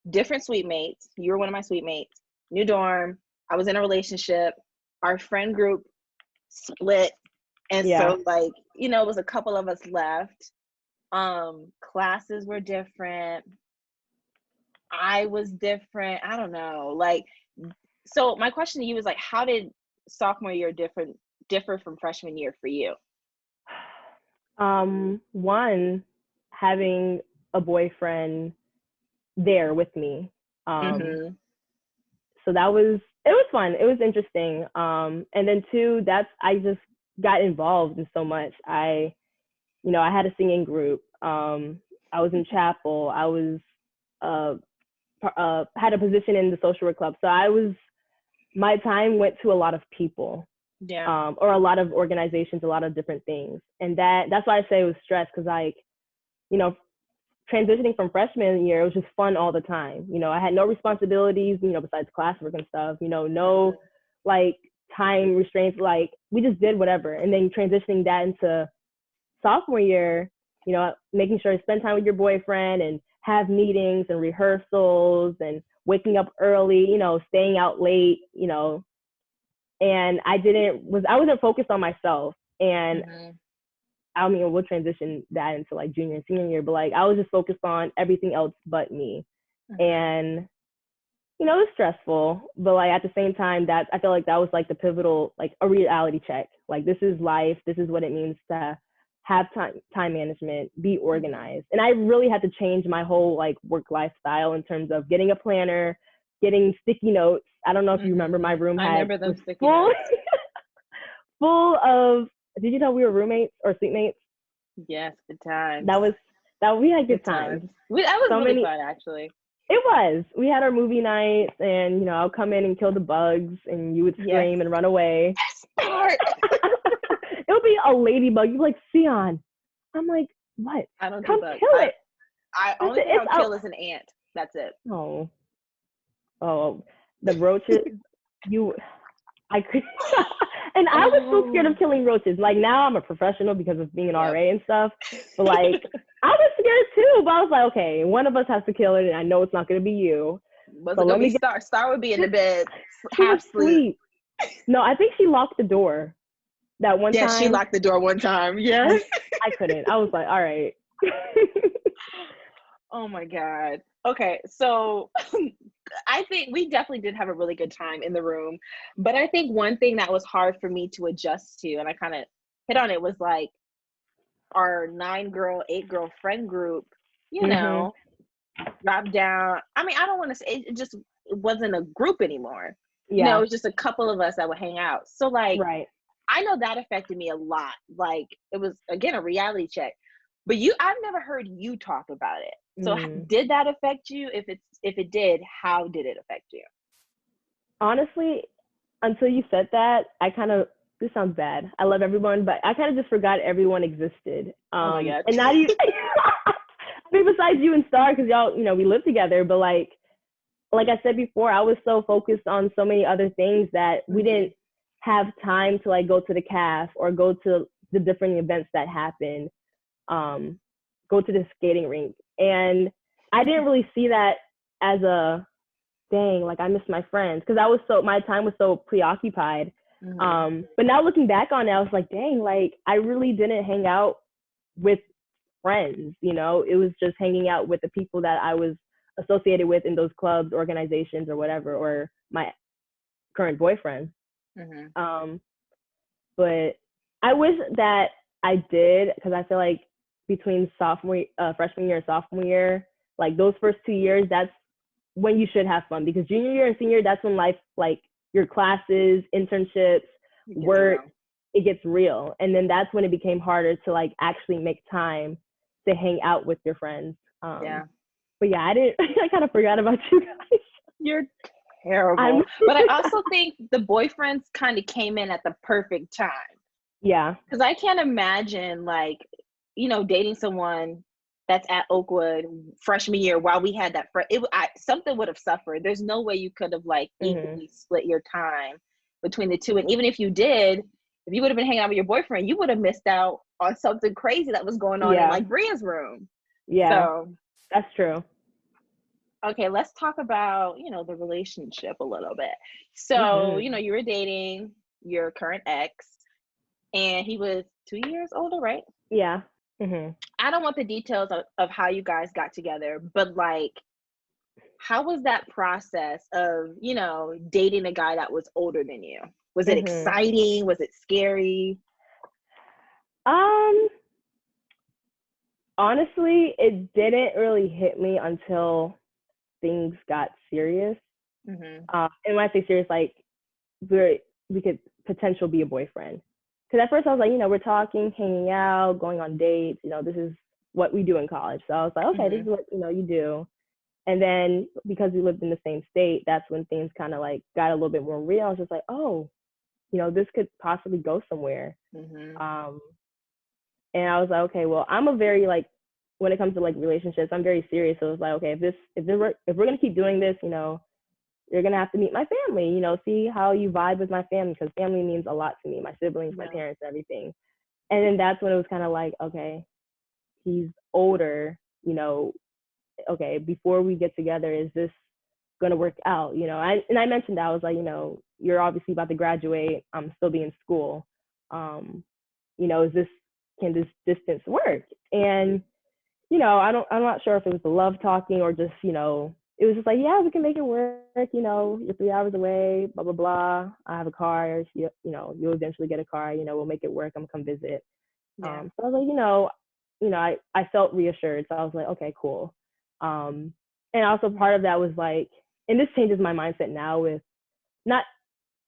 different suite mates. You were one of my suite mates. New dorm. I was in a relationship. Our friend group split, and Yeah. so like it was a couple of us left. Classes were different. I was different. I don't know. Like, so my question to you is like, how did sophomore year differ from freshman year for you? One, having a boyfriend there with me. Um, Mm-hmm. so it was fun. It was interesting. And then two, I just got involved in so much. I had a singing group. I was in chapel. I was uh, had a position in the social work club. So my time went to a lot of people, Yeah. or a lot of organizations, a lot of different things. And that's why I say it was stress, because like, you know, transitioning from freshman year, it was just fun all the time. I had no responsibilities, besides classwork and stuff, no like time restraints. Like we just did whatever. And then transitioning that into sophomore year, making sure to spend time with your boyfriend and have meetings and rehearsals and waking up early, staying out late, and I wasn't focused on myself. And Mm-hmm. I mean, we'll transition that into like junior and senior year, but like I was just focused on everything else but me. Mm-hmm. And it was stressful, but like at the same time, that I feel like that was like the pivotal, like a reality check. Like this is life. This is what it means to have time management, be organized. And I really had to change my whole like work lifestyle in terms of getting a planner, getting sticky notes. I don't know if you remember, my room I remember them was sticky full, notes. full of. Did you know we were roommates or seatmates? Yes, good times. That we had good times. That was so really many, fun, actually. It was. We had our movie nights, and I'll come in and kill the bugs, and you would scream and run away. Yes. It would be a ladybug. You'd be like, Sian. I'm like, what? I don't come do bugs. kill it. I only thing I'll kill is an ant. That's it. Oh, the roaches. I could. And I was so scared of killing roaches. Like now I'm a professional because of being an RA and stuff. But like I was scared too. But I was like, okay, one of us has to kill it, and I know it's not going to be you. Was it going to be Star? Star would be in the bed, half asleep. No, I think she locked the door that one time. Yeah, she locked the door one time. Yes. I couldn't. I was like, all right. Oh my God. Okay, so I think we definitely did have a really good time in the room. But I think one thing that was hard for me to adjust to, and I kind of hit on it, was like our 9-girl, 8-girl friend group, dropped down. I mean, I don't want to say it wasn't a group anymore. Yeah. It was just a couple of us that would hang out. So like, right. I know that affected me a lot. Like it was, again, a reality check. But I've never heard you talk about it. So did that affect you? If it did, how did it affect you? Honestly, until you said that, this sounds bad. I love everyone, but I kind of just forgot everyone existed. Oh my God. And now I mean, besides you and Star, because y'all, we live together, but like I said before, I was so focused on so many other things that we didn't have time to like go to the caf or go to the different events that happened. Go to the skating rink, and I didn't really see that as a dang, like I miss my friends, because my time was so preoccupied. But now looking back on it, I was like, dang, like I really didn't hang out with friends. It was just hanging out with the people that I was associated with in those clubs, organizations, or whatever, or my current boyfriend. But I wish that I did, because I feel like between freshman year and sophomore year, like those first 2 years, that's when you should have fun, because junior year and senior, that's when life, like your classes, internships, work, it gets real. And then that's when it became harder to like actually make time to hang out with your friends. But yeah, I kind of forgot about you guys. You're terrible. But I also think the boyfriends kind of came in at the perfect time. Yeah. Because I can't imagine like, dating someone that's at Oakwood freshman year while we had that something would have suffered. There's no way you could have like equally split your time between the two. And even if you did, if you would have been hanging out with your boyfriend, you would have missed out on something crazy that was going on in like Bria's room. Yeah. So that's true. Okay, let's talk about, the relationship a little bit. So, you were dating your current ex, and he was 2 years older, right? Yeah. I don't want the details of how you guys got together, but like, how was that process of, dating a guy that was older than you? Was it exciting? Was it scary? Honestly, it didn't really hit me until things got serious. And when I say serious, like we could potentially be a boyfriend. Because at first I was like, we're talking, hanging out, going on dates. This is what we do in college. So I was like, okay, this is what you do. And then because we lived in the same state, that's when things kind of like got a little bit more real. I was just like, oh, this could possibly go somewhere. And I was like, okay, well, I'm a very like, when it comes to like relationships, I'm very serious. So it was like, okay, if we're gonna keep doing this, you're gonna have to meet my family. See how you vibe with my family, because family means a lot to me. My siblings, my parents, everything. And then that's when it was kind of like, okay, he's older. okay, before we get together, is this going to work out? And I mentioned that. I was like, you're obviously about to graduate. I'm still be in school. Can this distance work? And, I'm not sure if it was the love talking or just, it was just like, yeah, we can make it work. You're 3 hours away, blah, blah, blah. I have a car. You'll eventually get a car. We'll make it work. I'm going to come visit. Yeah. So I was like, I felt reassured. So I was like, okay, cool. And also part of that was like, and this changes my mindset now with not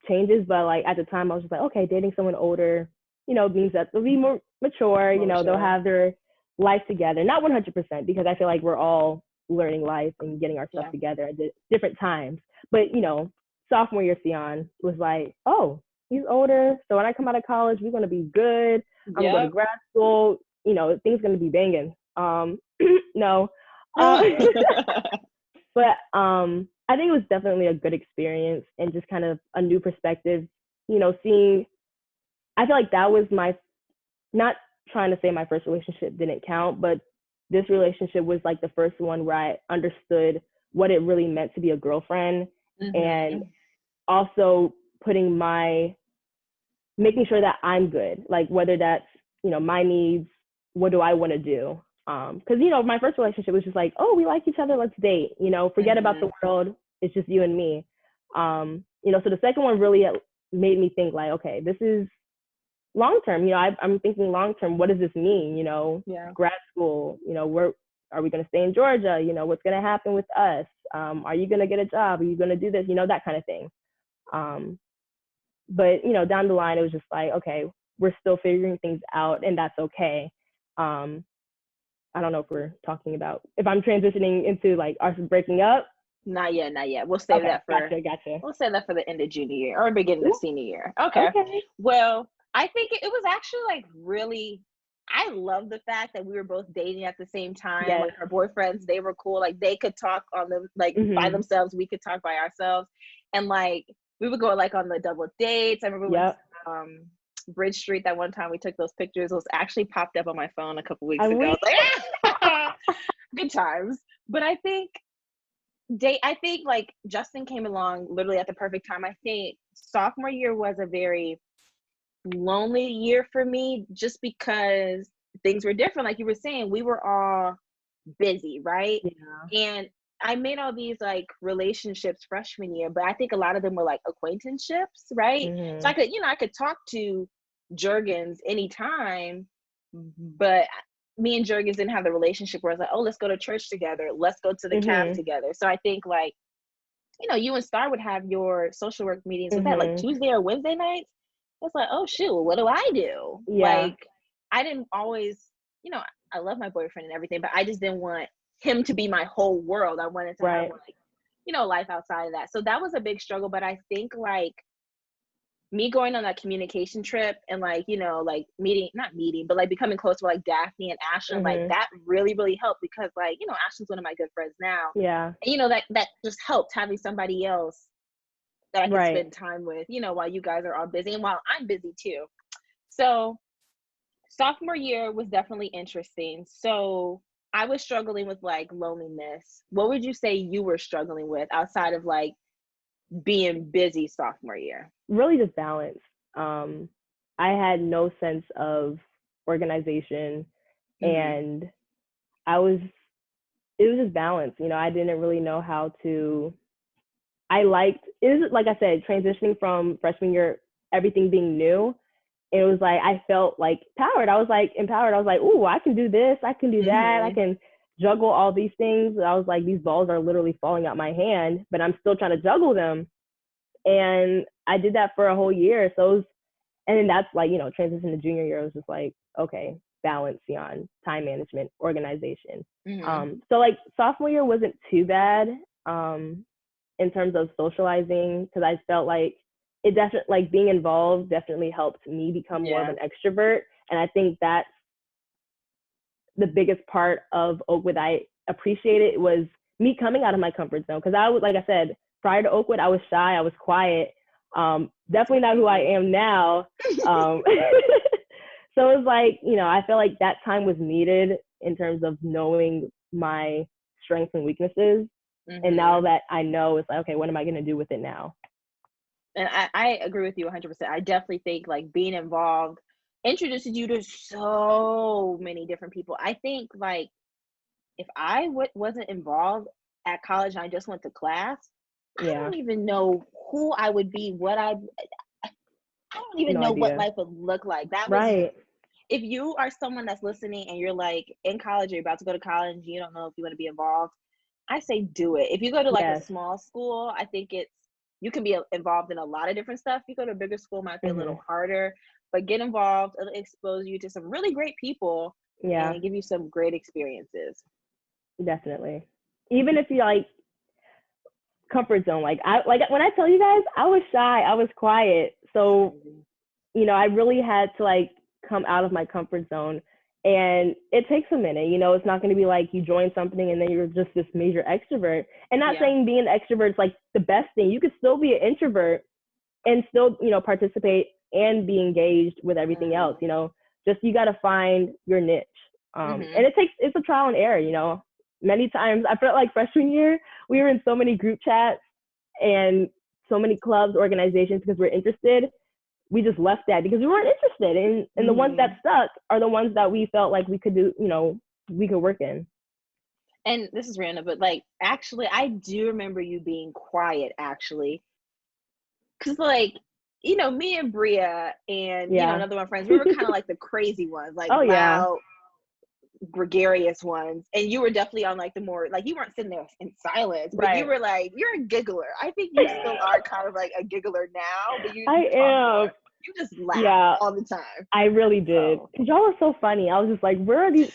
changes, but like at the time I was just like, okay, dating someone older, means that they'll be more mature, they'll have their life together. Not 100%, because I feel like we're all learning life and getting our stuff together at different times. But, sophomore year Sian was like, oh, he's older. So when I come out of college, we're going to be good. I'm going to go to grad school. Things going to be banging. No. But I think it was definitely a good experience and just kind of a new perspective, seeing, I feel like that was not trying to say my first relationship didn't count, but this relationship was like the first one where I understood what it really meant to be a girlfriend, and also making sure that I'm good, like whether that's, my needs, what do I want to do? Because, my first relationship was just like, oh, we like each other, let's date, forget about the world. It's just you and me. So the second one really made me think like, okay, this is long-term, I'm thinking long-term, what does this mean? Grad school, where are we going to stay in Georgia? What's going to happen with us? Are you going to get a job? Are you going to do this? That kind of thing. But, down the line, it was just like, okay, we're still figuring things out, and that's okay. I don't know if I'm transitioning into like us breaking up. Not yet. We'll save that for gotcha. We'll save that for the end of junior year or beginning of senior year. Okay. Well, I think it was actually like really, I love the fact that we were both dating at the same time. Yes. Like our boyfriends, they were cool. Like they could talk on them like by themselves. We could talk by ourselves, and like we would go like on the double dates. I remember when Bridge Street that one time we took those pictures. It was actually popped up on my phone a couple weeks ago. Like, good times. But I think like Justin came along literally at the perfect time. I think sophomore year was a very lonely year for me, just because things were different. Like you were saying, we were all busy, right? And I made all these like relationships freshman year, but I think a lot of them were like acquaintanceships, right? So I could talk to Jurgens anytime, but me and Jurgens didn't have the relationship where I was like, oh, let's go to church together, let's go to the camp together. So I think like, you and Star would have your social work meetings with that like Tuesday or Wednesday nights. It's like, oh shoot, what do I do? Like I didn't always, I love my boyfriend and everything, but I just didn't want him to be my whole world. I wanted to have like, life outside of that. So that was a big struggle. But I think like me going on that communication trip and like, like not meeting, but like becoming close with like Daphne and Ashton, like that really, really helped, because like, Ashton's one of my good friends now. Yeah. And that just helped, having somebody else that I can spend time with, while you guys are all busy and while I'm busy too. So sophomore year was definitely interesting. So I was struggling with like loneliness. What would you say you were struggling with outside of like being busy sophomore year? Really just balance. I had no sense of organization, and it was just balance. I didn't really know how to, it was like I said, transitioning from freshman year, everything being new. It was like, I felt like empowered. I was like, ooh, I can do this. I can do that. I can juggle all these things. I was like, these balls are literally falling out my hand, but I'm still trying to juggle them. And I did that for a whole year. So and then that's like, transition to junior year, it was just like, okay, balance on time management, organization. So like sophomore year wasn't too bad in terms of socializing, because I felt like it definitely, like being involved definitely helped me become more of an extrovert. And I think that's the biggest part of Oakwood I appreciated, was me coming out of my comfort zone. Because I was, like I said, prior to Oakwood, I was shy, I was quiet. Definitely not who I am now. So it was like, I feel like that time was needed in terms of knowing my strengths and weaknesses. Mm-hmm. And now that I know, it's like, okay, what am I going to do with it now? And I agree with you 100%. I definitely think like being involved introduces you to so many different people. I think like if I wasn't involved at college and I just went to class, I don't even know who I would be, I don't even know what life would look like. That was if you are someone that's listening and you're like in college or you're about to go to college and you don't know if you want to be involved, I say do it. If you go to like a small school, I think you can be involved in a lot of different stuff. If you go to a bigger school, it might be a little harder, but get involved. It'll expose you to some really great people and give you some great experiences. Definitely. Even if you like comfort zone, like when I tell you guys, I was shy, I was quiet. So, you know, I really had to like come out of my comfort zone. And it takes a minute, you know, it's not going to be like you join something and then you're just this major extrovert. And not saying being an extrovert is like the best thing. You could still be an introvert and still, you know, participate and be engaged with everything else, you know, just you got to find your niche. And it's a trial and error, you know. Many times I felt like freshman year, we were in so many group chats and so many clubs, organizations because we're interested. We just left that because we weren't interested. And the ones that stuck are the ones that we felt like we could do, you know, we could work in. And this is random, but like, actually, I do remember you being quiet, actually. Because like, you know, me and Bria and, you know, another one of my friends, we were kind of like the crazy ones, like loud, gregarious ones. And you were definitely on like the more, like you weren't sitting there in silence, but you were like, you're a giggler. I think you still are kind of like a giggler now, but you am. You just laugh all the time. I really did. Because y'all were so funny. I was just like, where do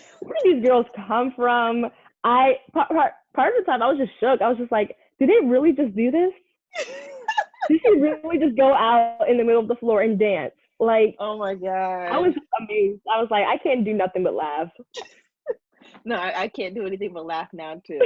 these girls come from? Part of the time I was just shook. I was just like, did they really just do this? Did she really just go out in the middle of the floor and dance? Like, oh my God. I was just amazed. I was like, I can't do nothing but laugh. No, I can't do anything but laugh now too.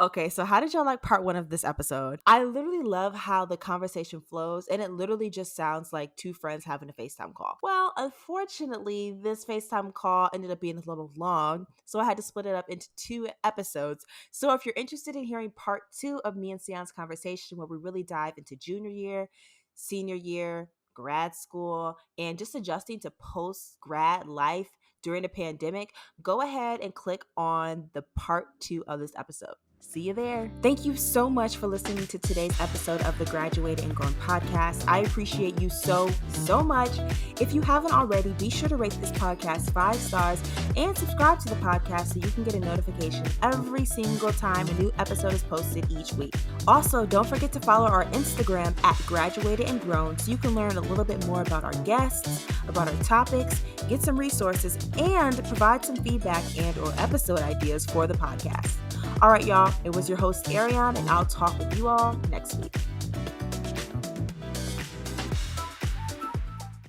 Okay, so how did y'all like part 1 of this episode? I literally love how the conversation flows, and it literally just sounds like two friends having a FaceTime call. Well, unfortunately, this FaceTime call ended up being a little long, so I had to split it up into 2 episodes. So if you're interested in hearing part 2 of me and Sian's conversation, where we really dive into junior year, senior year, grad school, and just adjusting to post-grad life during the pandemic, go ahead and click on the part 2 of this episode. See you there. Thank you so much for listening to today's episode of the Graduated and Grown podcast. I appreciate you so much. If you haven't already, be sure to rate this podcast 5 stars and subscribe to the podcast so you can get a notification every single time a new episode is posted each week. Also, don't forget to follow our Instagram at Graduated and Grown so you can learn a little bit more about our guests, about our topics, get some resources, and provide some feedback and or episode ideas for the podcast. All right, y'all, it was your host, Ariane, and I'll talk with you all next week.